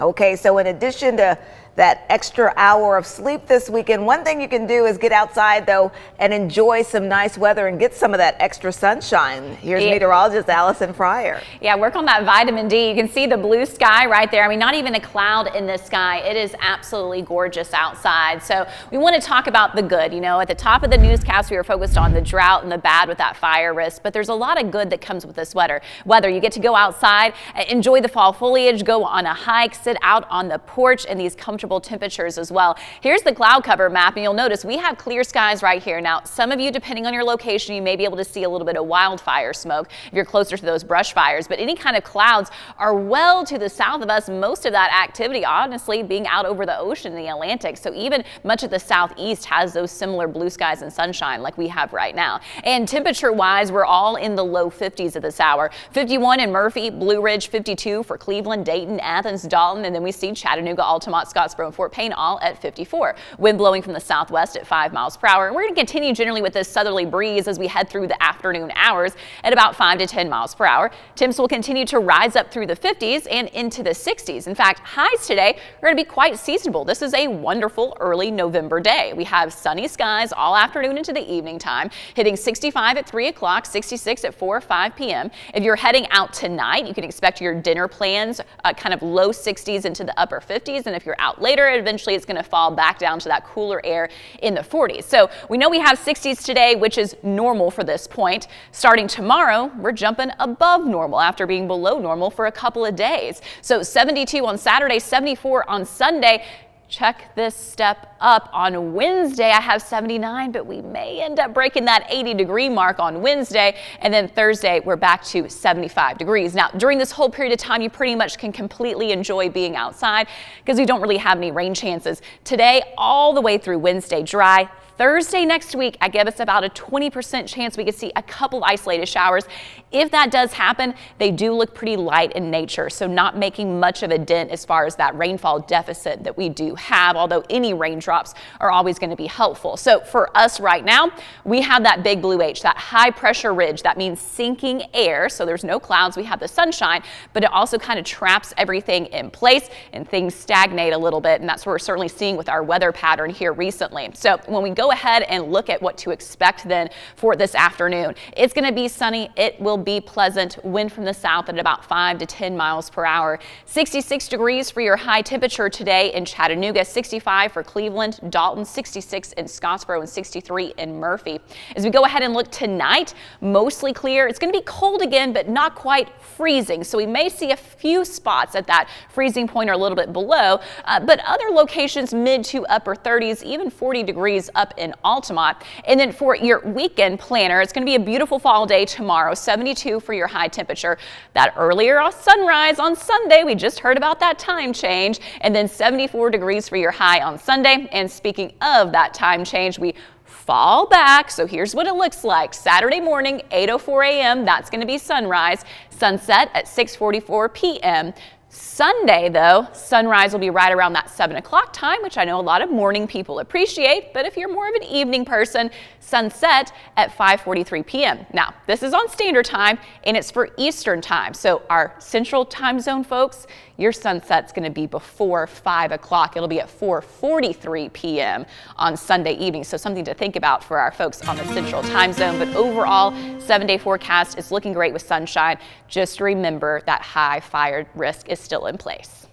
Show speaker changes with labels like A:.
A: Okay, so in addition to that extra hour of sleep this weekend, one thing you can do is get outside though and enjoy some nice weather and get some of that extra sunshine. Here's meteorologist Alison Pryor.
B: Yeah, work on that vitamin D. You can see the blue sky right there. I mean, not even a cloud in the sky. It is absolutely gorgeous outside. So we want to talk about the good. You know, at the top of the newscast, we were focused on the drought and the bad with that fire risk, but there's a lot of good that comes with this weather. You get to go outside, enjoy the fall foliage, go on a hike, sit out on the porch in these comfortable temperatures as well. Here's the cloud cover map, and you'll notice we have clear skies right here. Now, some of you, depending on your location, you may be able to see a little bit of wildfire smoke if you're closer to those brush fires, but any kind of clouds are well to the south of us. Most of that activity, honestly, being out over the ocean in the Atlantic. So even much of the southeast has those similar blue skies and sunshine like we have right now. And temperature-wise, we're all in the low 50s at this hour. 51 in Murphy, Blue Ridge, 52 for Cleveland, Dayton, Athens, Dalton, and then we see Chattanooga, Altamont, Scottsboro, and Fort Payne all at 54. Wind blowing from the southwest at 5 miles per hour. And we're going to continue generally with this southerly breeze as we head through the afternoon hours at about 5 to 10 miles per hour. Temps will continue to rise up through the 50s and into the 60s. In fact, highs today are going to be quite seasonable. This is a wonderful early November day. We have sunny skies all afternoon into the evening time, hitting 65 at 3 o'clock, 66 at 4 or 5 p.m. If you're heading out tonight, you can expect your dinner plans kind of low 60s into the upper 50s. And if you're out later, eventually it's going to fall back down to that cooler air in the 40s. So we know we have 60s today, which is normal for this point. Starting tomorrow, we're jumping above normal after being below normal for a couple of days. So 72 on Saturday, 74 on Sunday. Check this step up on Wednesday. I have 79, but we may end up breaking that 80-degree mark on Wednesday. And then Thursday, we're back to 75 degrees. Now, during this whole period of time, you pretty much can completely enjoy being outside because we don't really have any rain chances. Today, all the way through Wednesday, dry. Thursday next week, I give us about a 20% chance we could see a couple isolated showers. If that does happen, they do look pretty light in nature, so not making much of a dent as far as that rainfall deficit that we do have, although any raindrops are always going to be helpful. So for us right now, we have that big blue H, that high pressure ridge. That means sinking air, so there's no clouds. We have the sunshine, but it also kind of traps everything in place and things stagnate a little bit, and that's what we're certainly seeing with our weather pattern here recently. So when we go ahead and look at what to expect then for this afternoon, it's going to be sunny. It will be pleasant. Wind from the south at about 5 to 10 miles per hour. 66 degrees for your high temperature today in Chattanooga, 65 for Cleveland, Dalton, 66 in Scottsboro, and 63 in Murphy. As we go ahead and look tonight, mostly clear. It's going to be cold again, but not quite freezing. So we may see a few spots at that freezing point or a little bit below, but other locations mid to upper 30s, even 40 degrees up in Altamont. And then for your weekend planner, it's going to be a beautiful fall day tomorrow, 72 for your high temperature. That earlier sunrise on Sunday, we just heard about that time change, and then 74 degrees for your high on Sunday. And speaking of that time change, we fall back. So here's what it looks like. Saturday morning, 8:04 a.m., that's going to be sunrise. Sunset at 6:44 p.m. Sunday, though, sunrise will be right around that 7 o'clock time, which I know a lot of morning people appreciate, but if you're more of an evening person, sunset at 5:43 p.m. Now, this is on standard time, and it's for Eastern time. So our central time zone folks, your sunset's going to be before 5 o'clock. It'll be at 4:43 p.m. on Sunday evening. So something to think about for our folks on the central time zone. But overall, 7-day forecast is looking great with sunshine. Just remember that high fire risk is still in place.